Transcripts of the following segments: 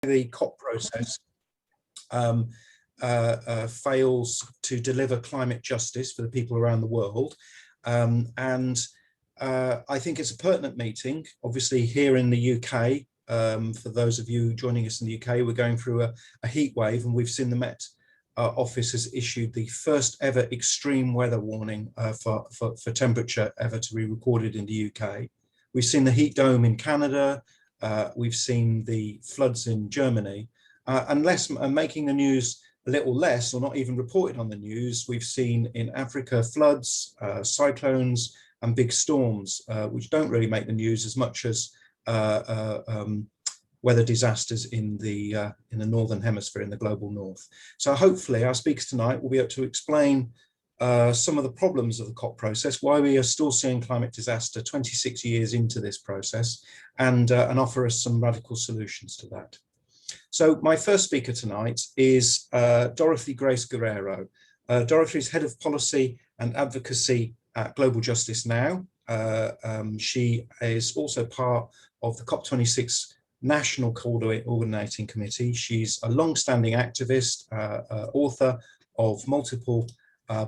the COP process fails to deliver climate justice for the people around the world. I think it's a pertinent meeting. Obviously here in the UK, for those of you joining us in the UK, we're going through a heat wave, and we've seen the Met Office has issued the first ever extreme weather warning for temperature ever to be recorded in the UK. We've seen the heat dome in Canada. We've seen the floods in Germany. And making the news a little less, or not even reported on the news, we've seen in Africa floods, cyclones, and big storms, which don't really make the news as much as weather disasters in the Northern Hemisphere, in the global North. So hopefully our speakers tonight will be able to explain some of the problems of the COP process, why we are still seeing climate disaster 26 years into this process, and offer us some radical solutions to that. So my first speaker tonight is Dorothy Grace Guerrero. Dorothy is Head of Policy and Advocacy at Global Justice Now. She is also part of the COP26 National Coordinating Committee. She's a long-standing activist, author of multiple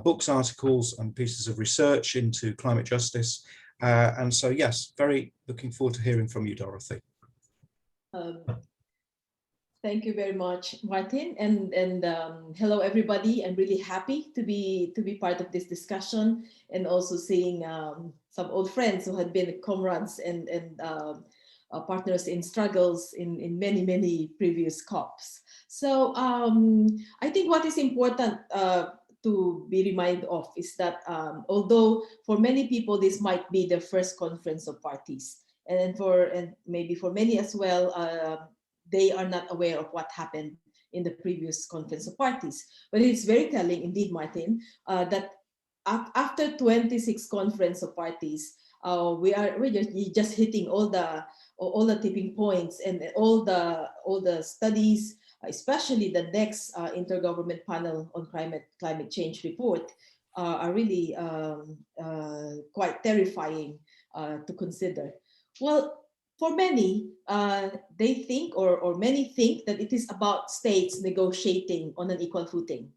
books, articles, and pieces of research into climate justice. And so, yes, very looking forward to hearing from you, Dorothy. Thank you very much, Martin, and hello everybody. I'm really happy to be part of this discussion, and also seeing some old friends who had been comrades and partners in struggles in many previous COPs. So I think what is important to be reminded of is that although for many people this might be their first conference of parties, and maybe for many as well, they are not aware of what happened in the previous conference of parties. But it's very telling indeed, Martin, that after 26 conference of parties, we're just hitting all the tipping points, and all the studies, especially the next intergovernment panel on climate change report, are really quite terrifying to consider. Well, for many, they think, or many think, that it is about states negotiating on an equal footing.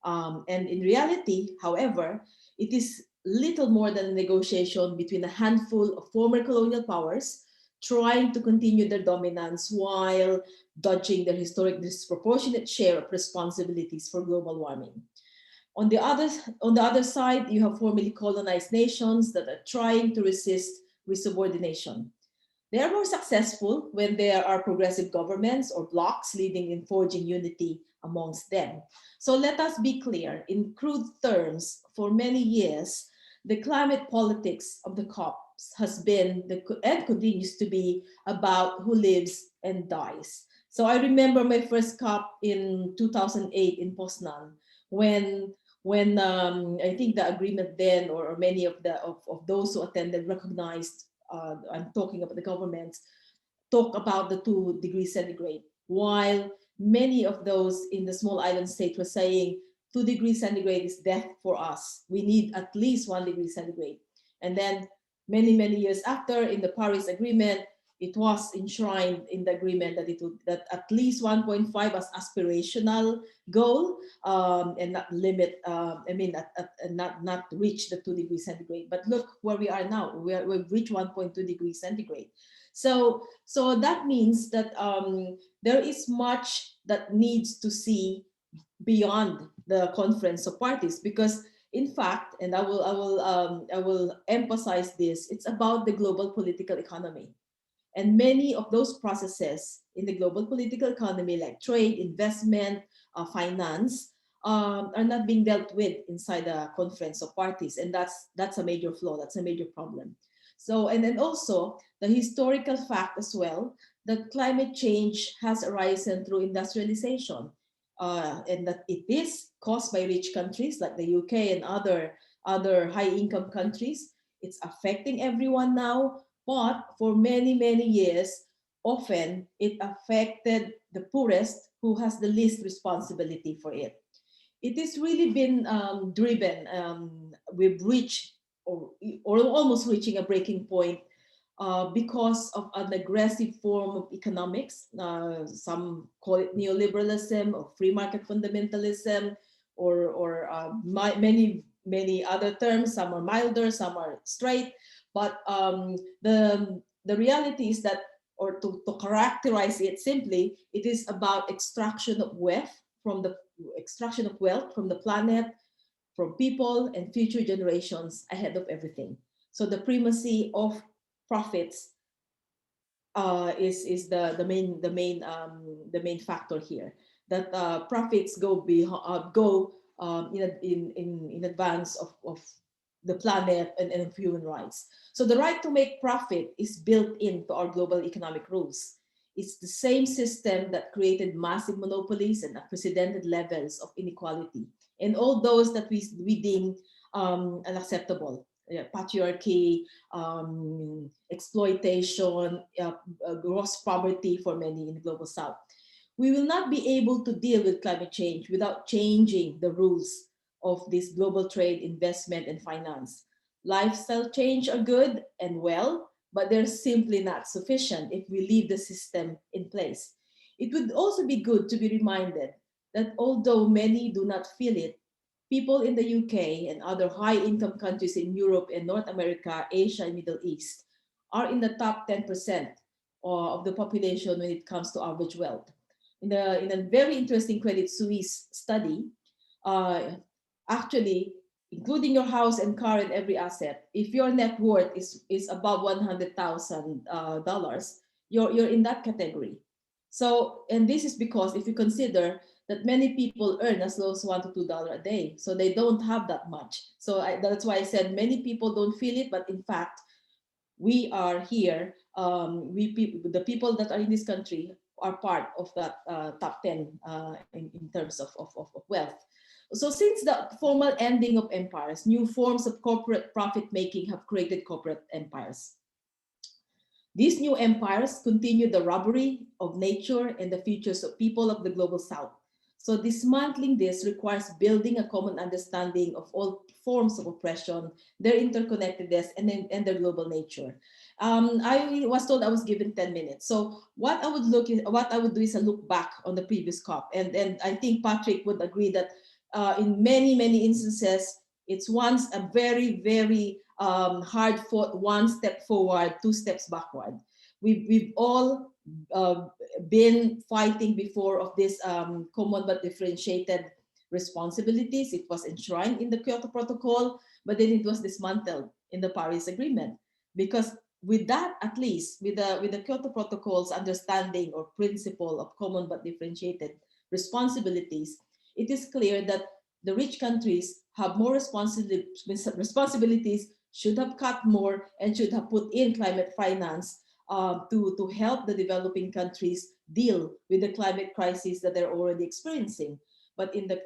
And in reality, however, it is little more than a negotiation between a handful of former colonial powers trying to continue their dominance while dodging their historic disproportionate share of responsibilities for global warming. On the other side, you have formerly colonized nations that are trying to resist resubordination. They are more successful when there are progressive governments or blocs leading in forging unity amongst them. So let us be clear, in crude terms, for many years, the climate politics of the COPs has been and continues to be about who lives and dies. So I remember my first COP in 2008 in Poznan, when I think the agreement then, or many of those who attended recognized, I'm talking about the governments, talk about the 2 degrees centigrade, while many of those in the small island state were saying 2 degrees centigrade is death for us. We need at least 1 degree centigrade. And then many years after, in the Paris Agreement, it was enshrined in the agreement that at least 1.5 as aspirational goal, and not limit, not reach the 2 degrees centigrade. But look where we are now. We've reached 1.2 degrees centigrade. So that means that there is much that needs to see beyond the conference of parties, because in fact, and I will emphasize this, it's about the global political economy. And many of those processes in the global political economy, like trade, investment, finance, are not being dealt with inside the conference of parties. And that's a major flaw, that's a major problem. So, and then also the historical fact as well, that climate change has arisen through industrialization, and that it is caused by rich countries like the UK and other high-income countries. It's affecting everyone now, but for many years, often it affected the poorest, who has the least responsibility for it. It has really been driven. We've reached, or almost reaching, a breaking point because of an aggressive form of economics. Some call it neoliberalism or free market fundamentalism, or many other terms. Some are milder, some are straight. But the reality is that, or to characterize it simply, it is about extraction of wealth from the planet, from people and future generations ahead of everything. So the primacy of profits is the main factor here. That profits go in advance of the planet and of human rights. So the right to make profit is built into our global economic rules. It's the same system that created massive monopolies and unprecedented levels of inequality, and all those that we deem unacceptable. Patriarchy, exploitation, gross poverty for many in the global south. We will not be able to deal with climate change without changing the rules of this global trade, investment, and finance. Lifestyle change are good and well, but they're simply not sufficient if we leave the system in place. It would also be good to be reminded that although many do not feel it, people in the UK and other high-income countries in Europe and North America, Asia, and Middle East are in the top 10% of the population when it comes to average wealth. In a very interesting Credit Suisse study, actually, including your house and car and every asset, if your net worth is above $100,000, you're in that category. So, and this is because if you consider that many people earn as low as $1 to $2 a day, so they don't have that much. So that's why I said many people don't feel it, but in fact, we are here. The people that are in this country are part of that top 10 in terms of wealth. So since the formal ending of empires, new forms of corporate profit making have created corporate empires. These new empires continue the robbery of nature and the futures of people of the global south. So dismantling this requires building a common understanding of all forms of oppression, their interconnectedness, and their global nature. I was told I was given 10 minutes. So what I would do is a look back on the previous COP, and I think Patrick would agree that in many instances, it's once a very hard fought one step forward, two steps backward. We've all been fighting before of this common but differentiated responsibilities. It was enshrined in the Kyoto Protocol, but then it was dismantled in the Paris Agreement. Because with that, at least with the Kyoto Protocol's understanding or principle of common but differentiated responsibilities, it is clear that the rich countries have more responsibilities, should have cut more, and should have put in climate finance to help the developing countries deal with the climate crisis that they're already experiencing. But in the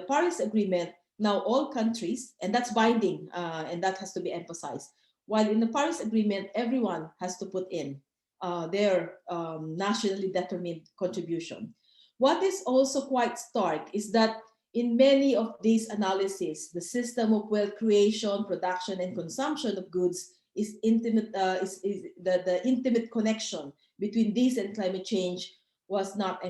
Paris Agreement, now all countries, and that's binding, and that has to be emphasized. While in the Paris Agreement, everyone has to put in their nationally determined contribution. What is also quite stark is that in many of these analyses, the system of wealth creation, production, and consumption of goods is intimate. The intimate connection between this and climate change was not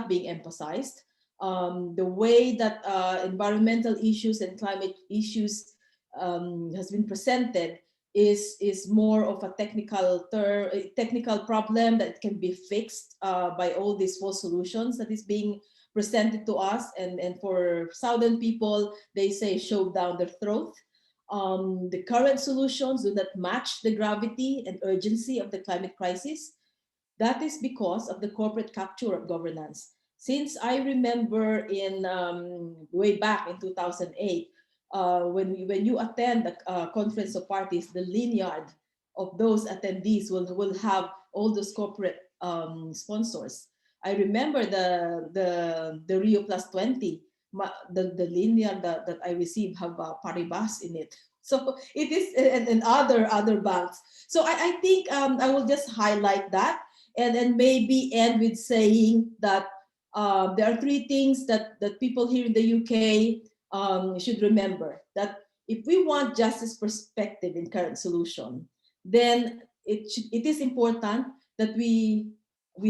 being emphasized. The way that environmental issues and climate issues has been presented is more of a technical problem that can be fixed by all these false solutions that is being presented to us, and for Southern people, they say shove down their throat. The current solutions do not match the gravity and urgency of the climate crisis. That is because of the corporate capture of governance. Since I remember in way back in 2008, when you attend a conference of parties, the lanyard of those attendees will have all those corporate sponsors. I remember the Rio Plus 20, the lanyard that I received have Paribas in it. So it is, and other banks. So I think I will just highlight that, and then maybe end with saying that there are three things that people here in the UK should remember. That if we want justice perspective in current solution, then it is important that we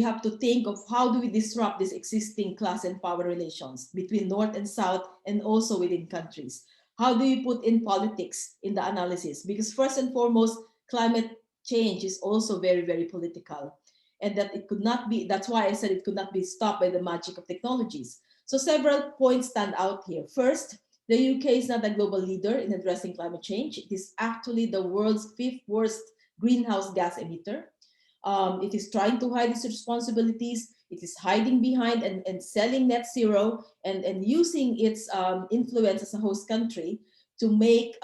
have to think of how do we disrupt this existing class and power relations between North and South and also within countries. How do we put in politics in the analysis? Because first and foremost, climate change is also very, very political. And that it could not be, that's why I said it could not be stopped by the magic of technologies. So several points stand out here. First, the UK is not a global leader in addressing climate change. It is actually the world's 5th worst greenhouse gas emitter. It is trying to hide its responsibilities. It is hiding behind and selling net zero and using its influence as a host country to make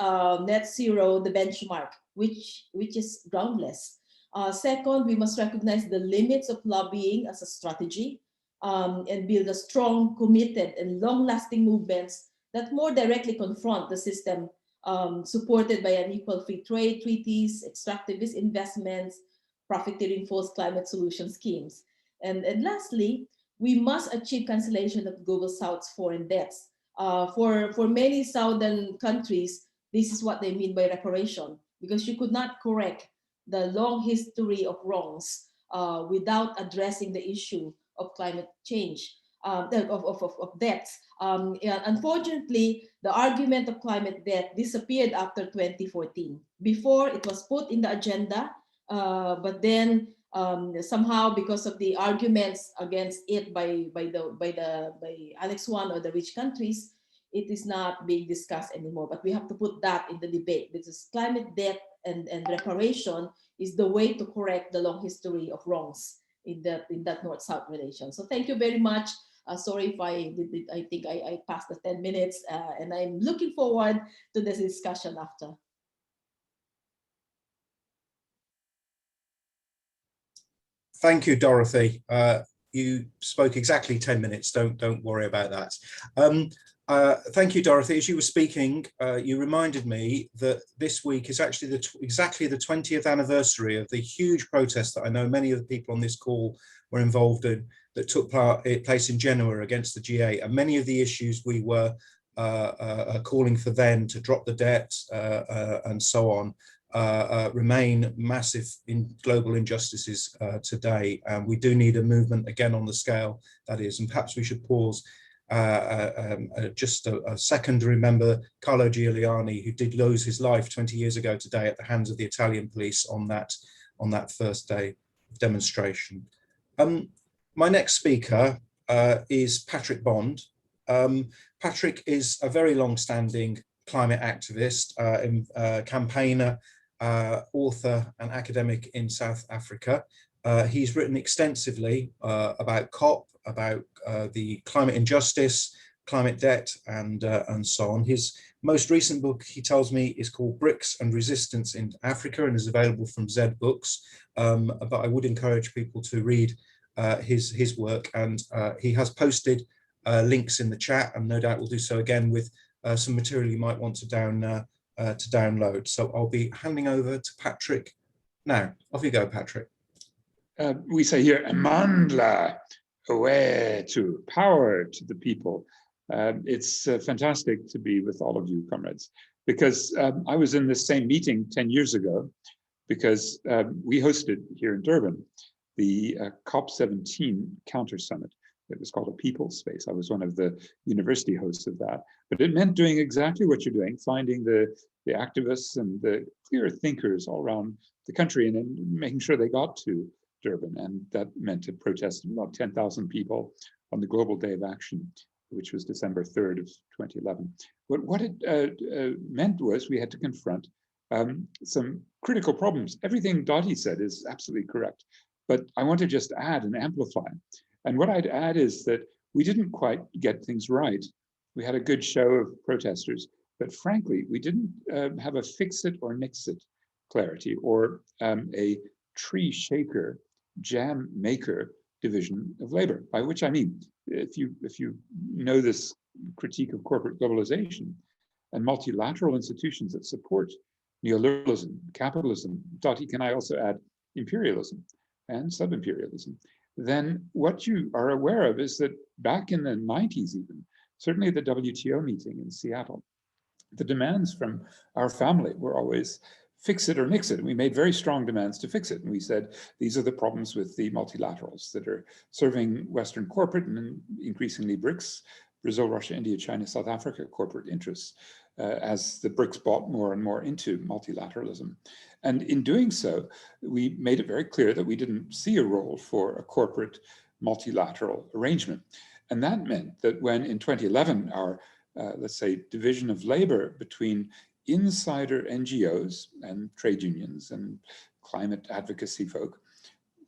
net zero the benchmark, which is groundless. Second, we must recognize the limits of lobbying as a strategy and build a strong, committed, and long-lasting movements that more directly confront the system supported by unequal free trade treaties, extractivist investments, profiteering false climate solution schemes. And lastly, we must achieve cancellation of Global South's foreign debts. For many Southern countries, this is what they mean by reparation, because you could not correct the long history of wrongs without addressing the issue of climate change, of debts. Unfortunately, the argument of climate debt disappeared after 2014. Before, it was put in the agenda, but then somehow, because of the arguments against it by Annex 1 or the rich countries, it is not being discussed anymore. But we have to put that in the debate, because climate debt and reparation is the way to correct the long history of wrongs in that North-South relation. So thank you very much. Sorry if I think I passed the 10 minutes, and I'm looking forward to this discussion after. Thank you, Dorothy. You spoke exactly 10 minutes. Don't worry about that. Thank you, Dorothy. As you were speaking, you reminded me that this week is actually exactly the 20th anniversary of the huge protest that I know many of the people on this call were involved in, that took place in Genoa against the G8. And many of the issues we were calling for then to drop the debt and so on remain massive in global injustices today. And we do need a movement again on the scale that is. And perhaps we should pause just a second to remember Carlo Giuliani, who did lose his life 20 years ago today at the hands of the Italian police on that first day of demonstration. My next speaker is Patrick Bond. Patrick is a very long-standing climate activist, campaigner, author and academic in South Africa. He's written extensively about COP, about the climate injustice, climate debt, and so on. His most recent book, he tells me, is called Bricks and Resistance in Africa and is available from Zed Books. But I would encourage people to read his work, and he has posted links in the chat, and no doubt will do so again with some material you might want to download. So I'll be handing over to Patrick now. Off you go, Patrick. We say here, Amandla, away to power to the people. It's fantastic to be with all of you, comrades, because I was in this same meeting 10 years ago, because we hosted here in Durban the COP17 Counter Summit. It was called a People's Space. I was one of the university hosts of that, but it meant doing exactly what you're doing, finding the activists and the clear thinkers all around the country and then making sure they got to Durban. And that meant to protest about 10,000 people on the Global Day of Action, which was December 3rd of 2011. But what it meant was we had to confront some critical problems. Everything Dottie said is absolutely correct, but I want to just add and amplify. And what I'd add is that we didn't quite get things right. We had a good show of protesters, but frankly, we didn't have a fix it or nix it clarity, or a tree shaker, jam maker division of labor, by which I mean, if you know this critique of corporate globalization and multilateral institutions that support neoliberalism, capitalism, Dottie, can I also add imperialism and sub-imperialism, then what you are aware of is that back in the 90s even, certainly the WTO meeting in Seattle, the demands from our family were always fix it or nix it. And we made very strong demands to fix it. And we said, these are the problems with the multilaterals that are serving Western corporate and increasingly BRICS, Brazil, Russia, India, China, South Africa corporate interests, as the BRICS bought more and more into multilateralism. And in doing so, we made it very clear that we didn't see a role for a corporate multilateral arrangement. And that meant that when in 2011, our, let's say, division of labor between insider NGOs and trade unions and climate advocacy folk,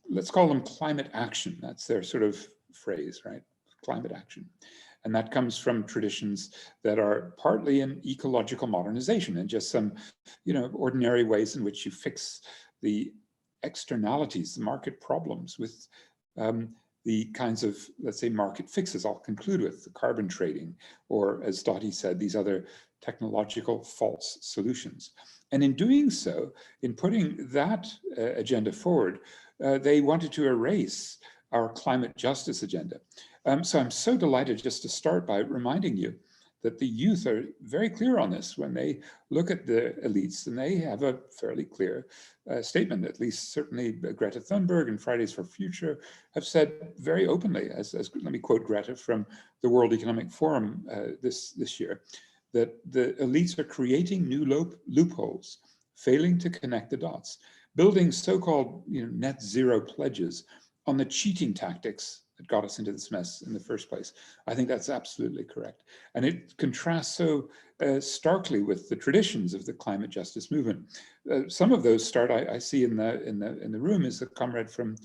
let's call them climate action. That's their sort of phrase, right? Climate action. And that comes from traditions that are partly in ecological modernization and just some, ordinary ways in which you fix the externalities, the market problems with the kinds of, let's say, market fixes. I'll conclude with the carbon trading, or as Dottie said, these other technological false solutions. And in doing so, in putting that agenda forward, they wanted to erase our climate justice agenda. So I'm so delighted just to start by reminding you that the youth are very clear on this when they look at the elites, and they have a fairly clear statement. At least certainly Greta Thunberg and Fridays for Future have said very openly, as let me quote Greta from the World Economic Forum this year, that the elites are creating new loopholes, failing to connect the dots, building so-called net zero pledges on the cheating tactics that got us into this mess in the first place. I think that's absolutely correct. And it contrasts so starkly with the traditions of the climate justice movement. Some of those start, I see in the room is a comrade from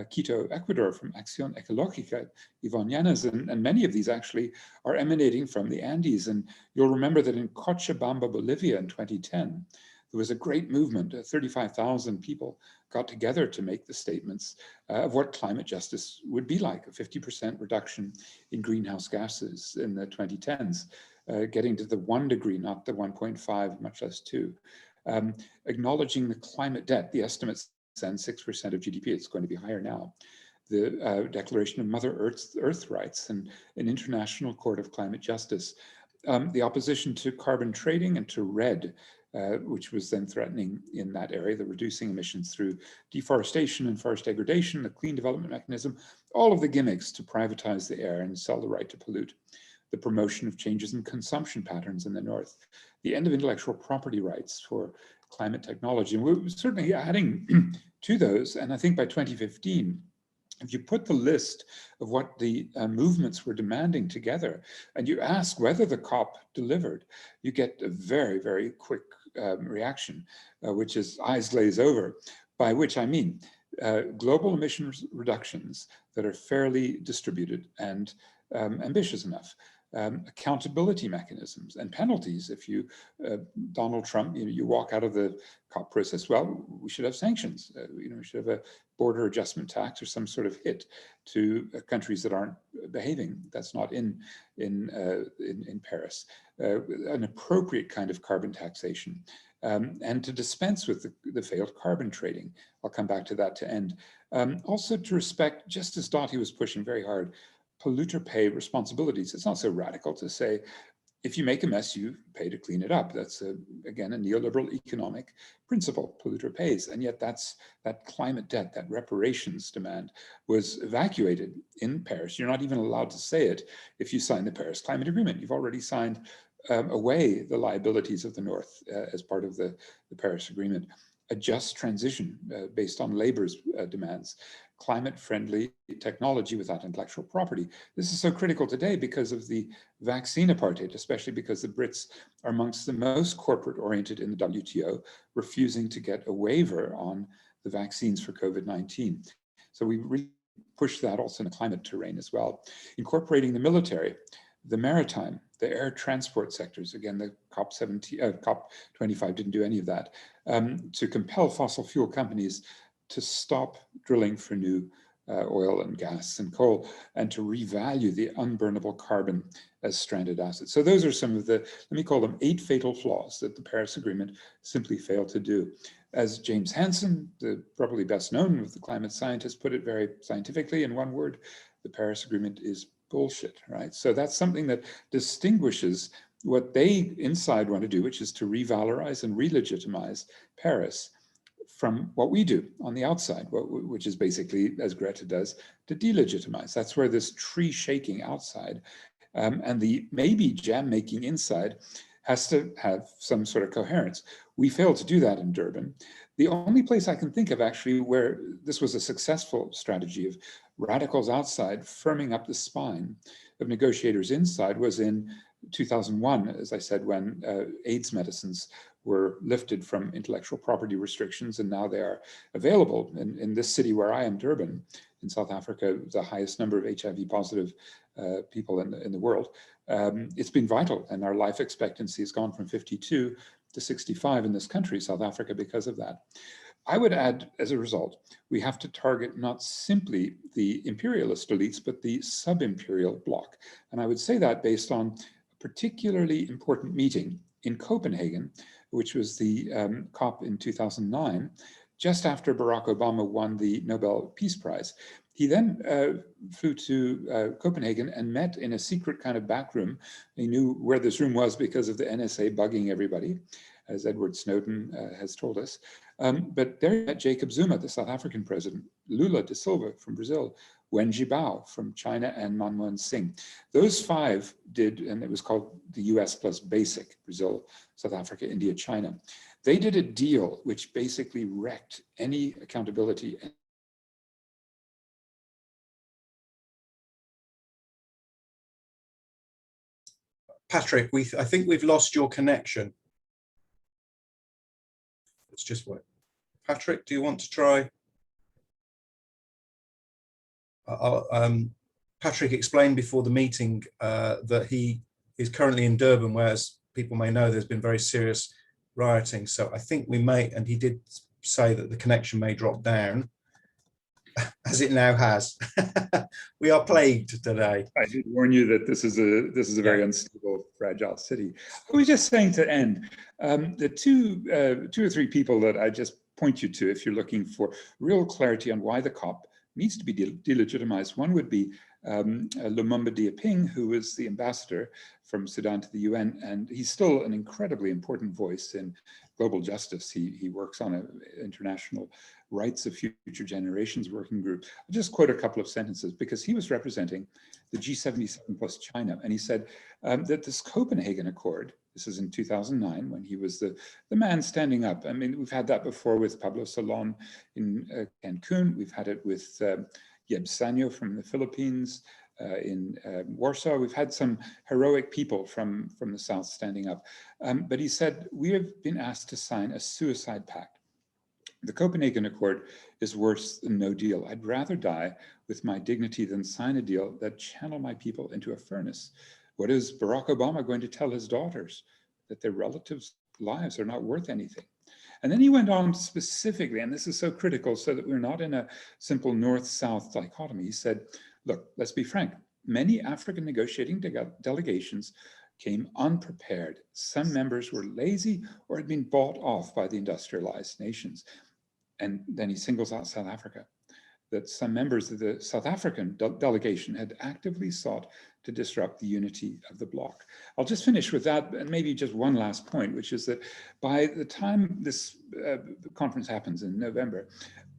Quito, Ecuador, from Acción Ecológica, Ivonne Llanes, and many of these actually are emanating from the Andes. And you'll remember that in Cochabamba, Bolivia in 2010, there was a great movement. 35,000 people got together to make the statements of what climate justice would be like, a 50% reduction in greenhouse gases in the 2010s, getting to the 1 degree, not the 1.5, much less 2. Acknowledging the climate debt, the estimates send 6% of GDP, it's going to be higher now. The Declaration of Mother Earth Rights and an International Court of Climate Justice. The opposition to carbon trading and to REDD, which was then threatening in that area, the reducing emissions through deforestation and forest degradation, the clean development mechanism, all of the gimmicks to privatize the air and sell the right to pollute, the promotion of changes in consumption patterns in the north, the end of intellectual property rights for climate technology. And we're certainly adding to those. And I think by 2015, if you put the list of what the movements were demanding together and you ask whether the COP delivered, you get a very, very quick reaction, which is eyes glaze over, by which I mean global emissions reductions that are fairly distributed and ambitious enough. Accountability mechanisms and penalties. If you, Donald Trump, you walk out of the COP process, well, we should have sanctions. We should have a border adjustment tax or some sort of hit to countries that aren't behaving. That's not in Paris. An appropriate kind of carbon taxation, and to dispense with the failed carbon trading. I'll come back to that to end. Also to respect, just as Dottie was pushing very hard, polluter pay responsibilities. It's not so radical to say, if you make a mess, you pay to clean it up. That's, again, a neoliberal economic principle, polluter pays. And yet that climate debt, that reparations demand was evacuated in Paris. You're not even allowed to say it if you sign the Paris Climate Agreement. You've already signed away the liabilities of the North as part of the Paris Agreement. A just transition based on labor's demands. Climate-friendly technology without intellectual property. This is so critical today because of the vaccine apartheid, especially because the Brits are amongst the most corporate-oriented in the WTO, refusing to get a waiver on the vaccines for COVID-19. So we really push that also in the climate terrain as well. Incorporating the military, the maritime, the air transport sectors, again, the COP25 didn't do any of that, to compel fossil fuel companies to stop drilling for new oil and gas and coal, and to revalue the unburnable carbon as stranded assets. So those are some of the, let me call them 8 fatal flaws that the Paris Agreement simply failed to do. As James Hansen, the probably best known of the climate scientists, put it very scientifically in one word, the Paris Agreement is bullshit, right? So that's something that distinguishes what they inside want to do, which is to revalorize and relegitimize Paris, from what we do on the outside, which is basically, as Greta does, to delegitimize. That's where this tree shaking outside and the maybe jam making inside has to have some sort of coherence. We failed to do that in Durban. The only place I can think of actually where this was a successful strategy of radicals outside firming up the spine of negotiators inside was in 2001, as I said, when AIDS medicines were lifted from intellectual property restrictions, and now they are available in this city where I am, Durban, in South Africa, the highest number of HIV positive people in the world. It's been vital, and our life expectancy has gone from 52 to 65 in this country, South Africa, because of that. I would add, as a result, we have to target not simply the imperialist elites, but the sub-imperial bloc. And I would say that based on a particularly important meeting in Copenhagen, which was the COP in 2009, just after Barack Obama won the Nobel Peace Prize. He then flew to Copenhagen and met in a secret kind of back room. He knew where this room was because of the NSA bugging everybody, as Edward Snowden has told us. But there he met Jacob Zuma, the South African president, Lula da Silva from Brazil, Wen Jiabao from China, and Manmohan Singh. Those five did, and it was called the US plus BASIC, Brazil, South Africa, India, China. They did a deal which basically wrecked any accountability. Patrick, I think we've lost your connection. It's just what. Patrick, do you want to try? Patrick explained before the meeting that he is currently in Durban, whereas people may know there's been very serious rioting. So I think we may, and he did say that the connection may drop down, as it now has. We are plagued today. I did warn you that this is a very unstable, fragile city. I was just saying to end, the two or three people that I just point you to if you're looking for real clarity on why the COP needs to be delegitimized. One would be Lumumba Diaping, who was the ambassador from Sudan to the UN, and he's still an incredibly important voice in global justice. He works on an international rights of future generations working group. I'll just quote a couple of sentences because he was representing the G77 plus China, and he said that this Copenhagen Accord, this is in 2009 when he was the man standing up. I mean, we've had that before with Pablo Salon in Cancun. We've had it with Yeb Sanyo from the Philippines, in Warsaw. We've had some heroic people from the South standing up. But he said, we have been asked to sign a suicide pact. The Copenhagen Accord is worse than no deal. I'd rather die with my dignity than sign a deal that channel my people into a furnace. What is Barack Obama going to tell his daughters? That their relatives' lives are not worth anything. And then he went on specifically, and this is so critical so that we're not in a simple north-south dichotomy. He said, look, let's be frank. Many African negotiating delegations came unprepared. Some members were lazy or had been bought off by the industrialized nations. And then he singles out South Africa, that some members of the South African delegation had actively sought to disrupt the unity of the bloc. I'll just finish with that, and maybe just one last point, which is that by the time this conference happens in November,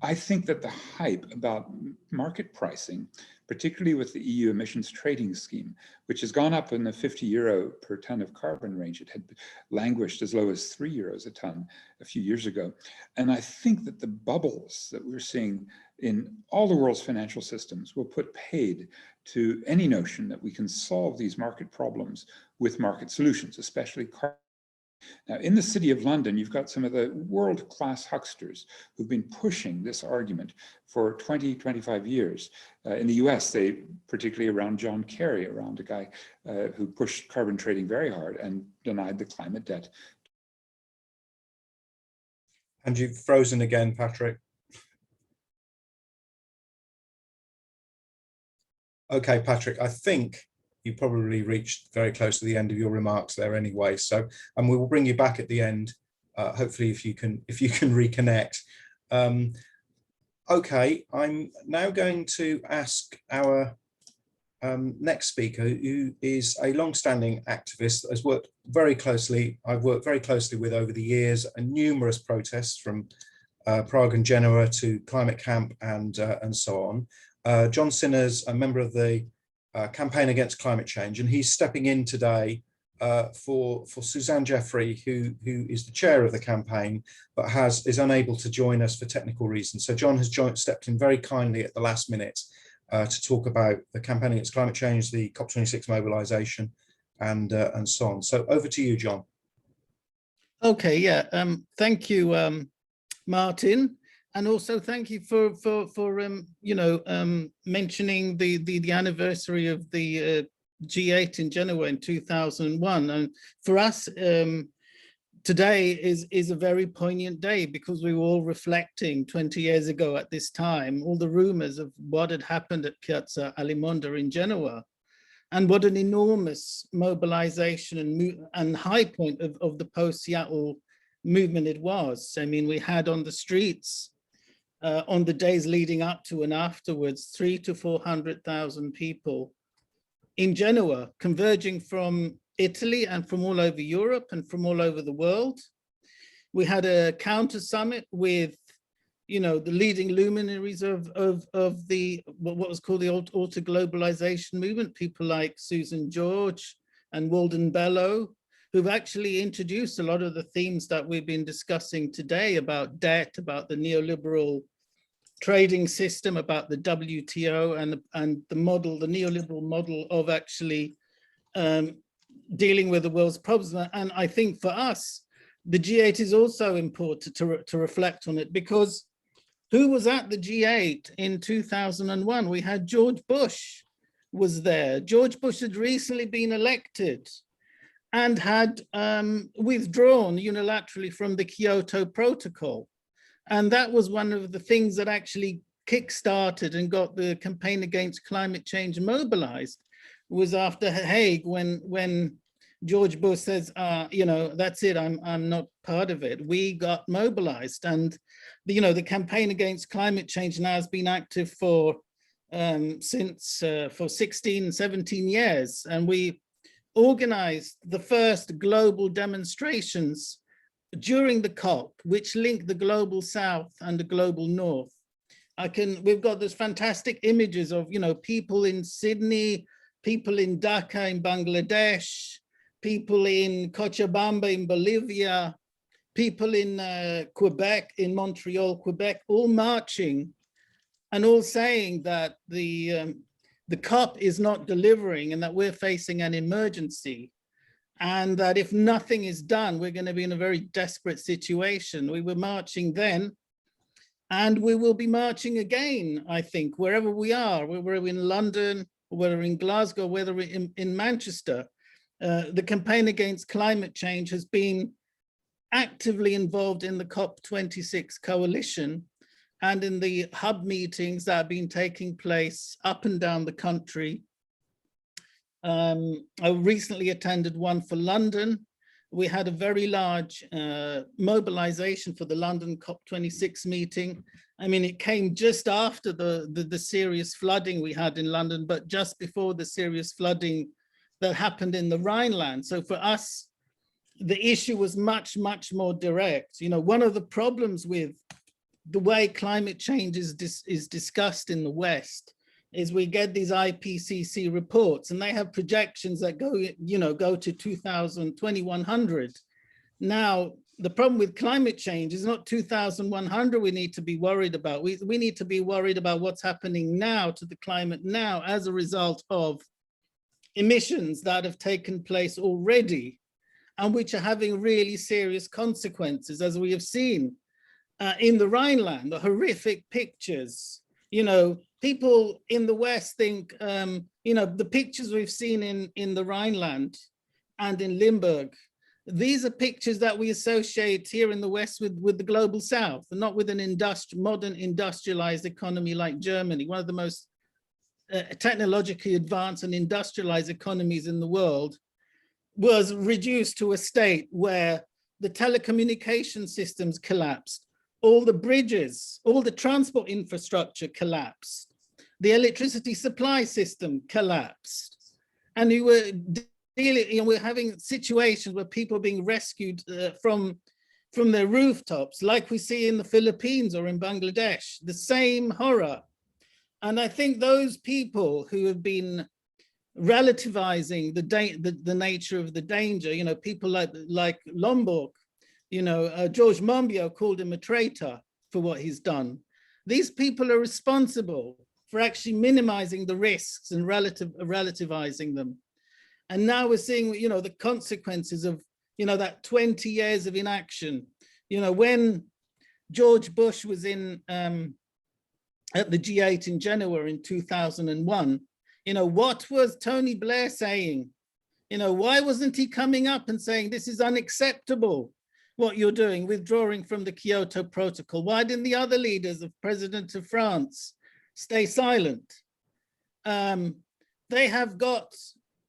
I think that the hype about market pricing, particularly with the EU emissions trading scheme, which has gone up in the 50 euro per ton of carbon range. It had languished as low as 3 euros a ton a few years ago. And I think that the bubbles that we're seeing in all the world's financial systems will put paid to any notion that we can solve these market problems with market solutions, especially carbon. Now, in the City of London, you've got some of the world-class hucksters who've been pushing this argument for 20, 25 years. In the US, they, particularly around John Kerry, around a guy who pushed carbon trading very hard and denied the climate debt. And you've frozen again, Patrick. Okay, Patrick, I think you probably reached very close to the end of your remarks there anyway. So, and we will bring you back at the end, hopefully if you can reconnect. Okay, I'm now going to ask our next speaker, who is a long-standing activist, has worked very closely, I've worked very closely with over the years, and numerous protests from Prague and Genoa to Climate Camp and so on. John Sinha's a member of the Campaign Against Climate Change, and he's stepping in today for Suzanne Jeffrey, who is the chair of the campaign, but is unable to join us for technical reasons. So John has stepped in very kindly at the last minute to talk about the Campaign Against Climate Change, the COP26 mobilization, and so on. So over to you, John. Okay, yeah, thank you, Martin, and also thank you for mentioning the anniversary of the G8 in Genoa in 2001. And for us, today is a very poignant day, because we were all reflecting 20 years ago at this time, all the rumors of what had happened at Piazza Alimonda in Genoa, and what an enormous mobilization and high point of the post-Seattle movement it was. I mean, we had on the streets on the days leading up to and afterwards, 300,000 to 400,000 people in Genoa, converging from Italy and from all over Europe and from all over the world. We had a counter summit with, the leading luminaries of the what was called the auto globalization movement, people like Susan George and Walden Bellow, who've actually introduced a lot of the themes that we've been discussing today about debt, about the neoliberal trading system, about the WTO and the model, the neoliberal model of actually dealing with the world's problems. And I think for us, the G8 is also important to reflect on it, because who was at the G8 in 2001? We had George Bush was there. George Bush had recently been elected and had withdrawn unilaterally from the Kyoto Protocol. And that was one of the things that actually kickstarted and got the Campaign Against Climate Change mobilized, was after Hague, when George Bush says, that's it, I'm not part of it. We got mobilized, and the Campaign Against Climate Change now has been active for 16, 17 years, and we organized the first global demonstrations during the COP, which linked the global South and the global North. We've got those fantastic images of, people in Sydney, people in Dhaka in Bangladesh, people in Cochabamba in Bolivia, people in Quebec, in Montreal, Quebec, all marching and all saying that the COP is not delivering and that we're facing an emergency, and that if nothing is done, we're going to be in a very desperate situation. We were marching then, and we will be marching again, I think, wherever we are, whether we're in London, whether we're in Glasgow, whether we're in Manchester. The Campaign Against Climate Change has been actively involved in the COP26 Coalition and in the hub meetings that have been taking place up and down the country. I recently attended one for London. We had a very large mobilization for the London COP26 meeting. I mean, it came just after the serious flooding we had in London, but just before the serious flooding that happened in the Rhineland. So for us, the issue was much, much more direct. One of the problems with the way climate change is discussed in the West is we get these IPCC reports, and they have projections that go to 2100. Now, the problem with climate change is not 2100 we need to be worried about. We need to be worried about what's happening now to the climate now as a result of emissions that have taken place already and which are having really serious consequences, as we have seen in the Rhineland, the horrific pictures. People in the West think, the pictures we've seen in the Rhineland and in Limburg, these are pictures that we associate here in the West with the global South, and not with an modern industrialized economy like Germany, one of the most technologically advanced and industrialized economies in the world, was reduced to a state where the telecommunication systems collapsed, all the bridges, all the transport infrastructure collapsed. the electricity supply system collapsed. And we were dealing, we're having situations where people are being rescued from their rooftops, like we see in the Philippines or in Bangladesh, the same horror. And I think those people who have been relativizing the nature of the danger, people like Lombok, George Monbiot called him a traitor for what he's done. These people are responsible for actually minimizing the risks and relativizing them. And now we're seeing, the consequences of, that 20 years of inaction. When George Bush was in at the G8 in Genoa in 2001, what was Tony Blair saying? Why wasn't he coming up and saying, this is unacceptable, what you're doing, withdrawing from the Kyoto Protocol? Why didn't the other leaders of President of France stay silent? They have got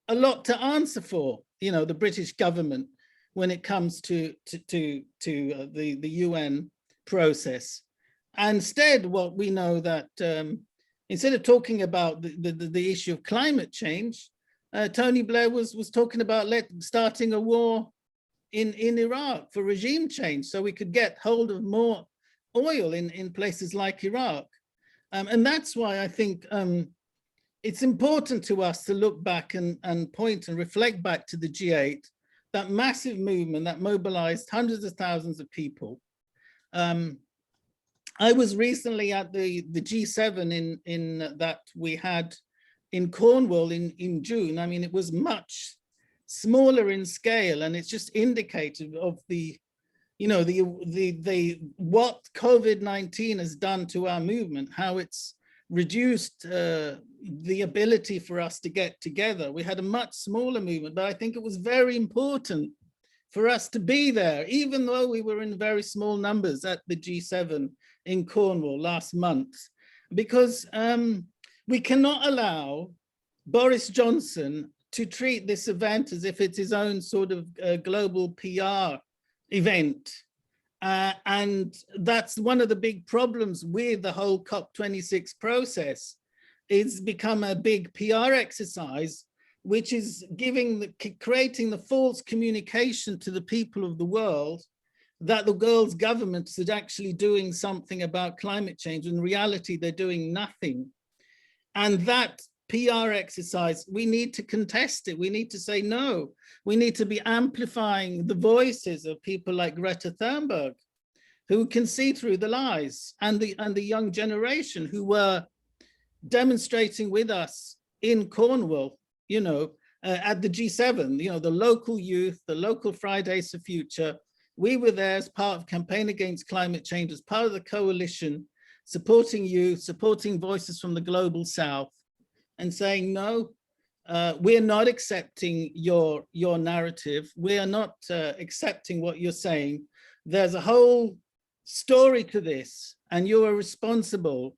a lot to answer for, the British government, when it comes to the UN process. And instead, what we know that instead of talking about the issue of climate change, Tony Blair was talking about starting a war in Iraq for regime change, so we could get hold of more oil in places like Iraq. And that's why I think it's important to us to look back and point and reflect back to the G8, that massive movement that mobilized hundreds of thousands of people. I was recently at the G7 in that we had in Cornwall in June. I mean, it was much smaller in scale, and it's just indicative of what COVID-19 has done to our movement, how it's reduced the ability for us to get together. We had a much smaller movement, but I think it was very important for us to be there, even though we were in very small numbers at the G7 in Cornwall last month, because we cannot allow Boris Johnson to treat this event as if it's his own sort of global PR event. And that's one of the big problems with the whole COP26 process. It's become a big PR exercise, which is creating the false communication to the people of the world that the world's governments is actually doing something about climate change. In reality, they're doing nothing. And that PR exercise, we need to contest it. We need to say no. We need to be amplifying the voices of people like Greta Thunberg, who can see through the lies, and the young generation who were demonstrating with us in Cornwall, at the G7, the local youth, the local Fridays for Future. We were there as part of Campaign Against Climate Change, as part of the coalition, supporting youth, supporting voices from the global South, and saying, no, we're not accepting your narrative. We are not accepting what you're saying. There's a whole story to this, and you are responsible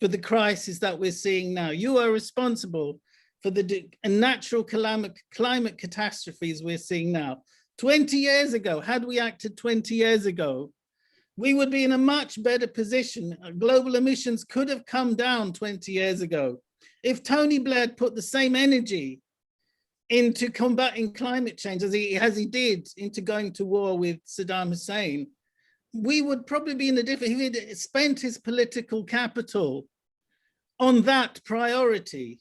for the crisis that we're seeing now. You are responsible for the natural climate catastrophes we're seeing now. 20 years ago, had we acted 20 years ago, we would be in a much better position. Global emissions could have come down 20 years ago. If Tony Blair put the same energy into combating climate change as he did into going to war with Saddam Hussein, we would probably be in a different, if he'd spent his political capital on that priority,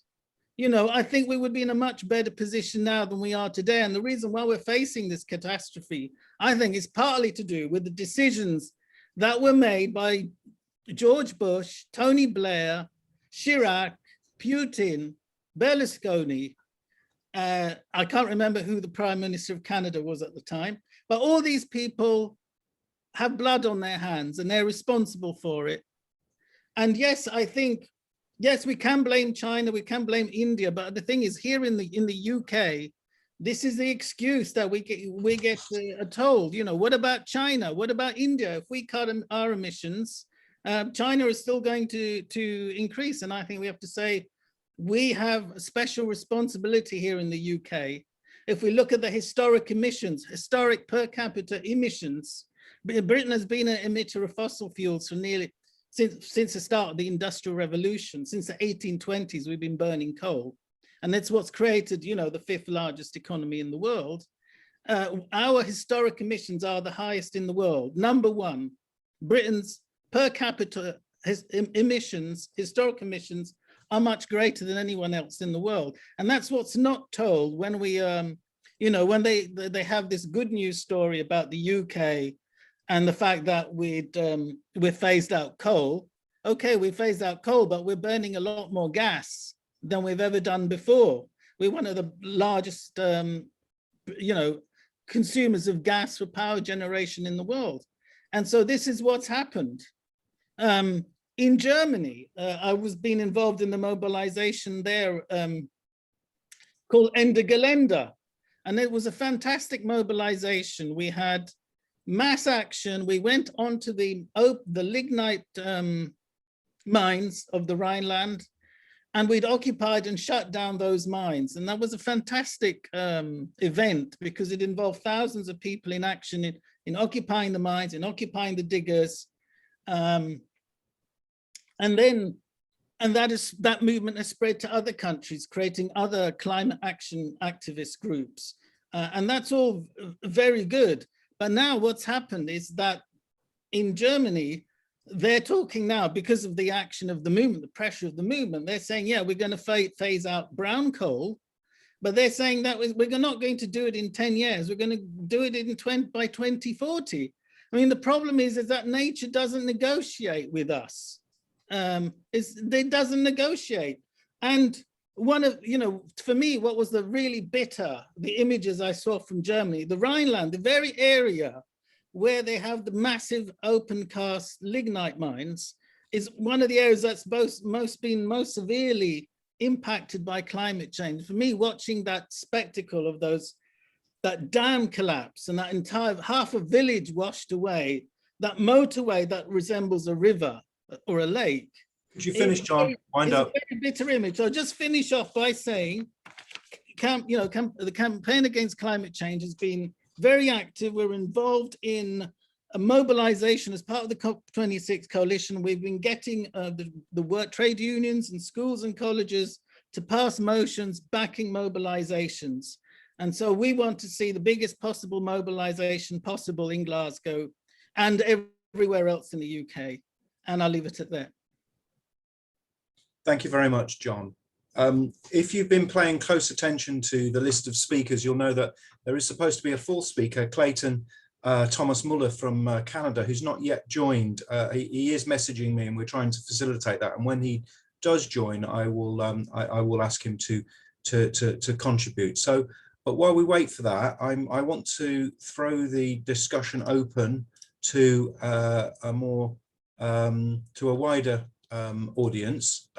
I think we would be in a much better position now than we are today. And the reason why we're facing this catastrophe, I think, is partly to do with the decisions that were made by George Bush, Tony Blair, Chirac, Putin, Berlusconi. I can't remember who the Prime Minister of Canada was at the time, but all these people have blood on their hands and they're responsible for it. And yes, I think, yes, we can blame China, we can blame India, but the thing is, here in the UK, this is the excuse that we get told. What about China? What about India? If we cut our emissions, China is still going to increase. And I think we have to say, we have a special responsibility here in the UK. If we look at the historic emissions, historic per capita emissions, Britain has been an emitter of fossil fuels since the start of the Industrial Revolution, since the 1820s, we've been burning coal. And that's what's created, you know, the 5th largest economy in the world. Our historic emissions are the highest in the world. Number one, Britain's per capita emissions, historic emissions, are much greater than anyone else in the world. And that's what's not told when we, you know, when they have this good news story about the UK and the fact that we've phased out coal. Okay, we phased out coal, but we're burning a lot more gas than we've ever done before. We're one of the largest, you know, consumers of gas for power generation in the world. And so this is what's happened. In Germany, I was being involved in the mobilization there called Ende Gelände. And it was a fantastic mobilization. We had mass action. We went onto the lignite mines of the Rhineland, and we'd occupied and shut down those mines. And that was a fantastic event because it involved thousands of people in action in occupying the mines, in occupying the diggers. And that movement has spread to other countries, creating other climate action activist groups. And that's all very good. But now what's happened is that in Germany, they're talking now, because of the action of the movement, the pressure of the movement, they're saying, yeah, we're going to phase out brown coal, but they're saying that we're not going to do it in 10 years. We're going to do it by 2040. I mean, the problem is that nature doesn't negotiate with us. It doesn't negotiate. And one of, you know, for me, what was the really bitter, the images I saw from Germany, the Rhineland, the very area where they have the massive open cast lignite mines, is one of the areas that's been most severely impacted by climate change. For me, watching that spectacle of that dam collapse and that entire half a village washed away, that motorway that resembles a river or a lake. Could you finish, John? Wind up. It's a very bitter image. So I'll just finish off by saying, the campaign against climate change has been very active. We're involved in a mobilization as part of the COP26 coalition. We've been getting the work trade unions and schools and colleges to pass motions backing mobilizations. And so we want to see the biggest possible mobilization possible in Glasgow and everywhere else in the UK. And I'll leave it at that. Thank you very much, John. If you've been paying close attention to the list of speakers, you'll know that there is supposed to be a fourth speaker, Clayton Thomas Muller from Canada, who's not yet joined. He is messaging me and we're trying to facilitate that. And when he does join, I will ask him to contribute. So, but while we wait for that, I want to throw the discussion open to a wider audience.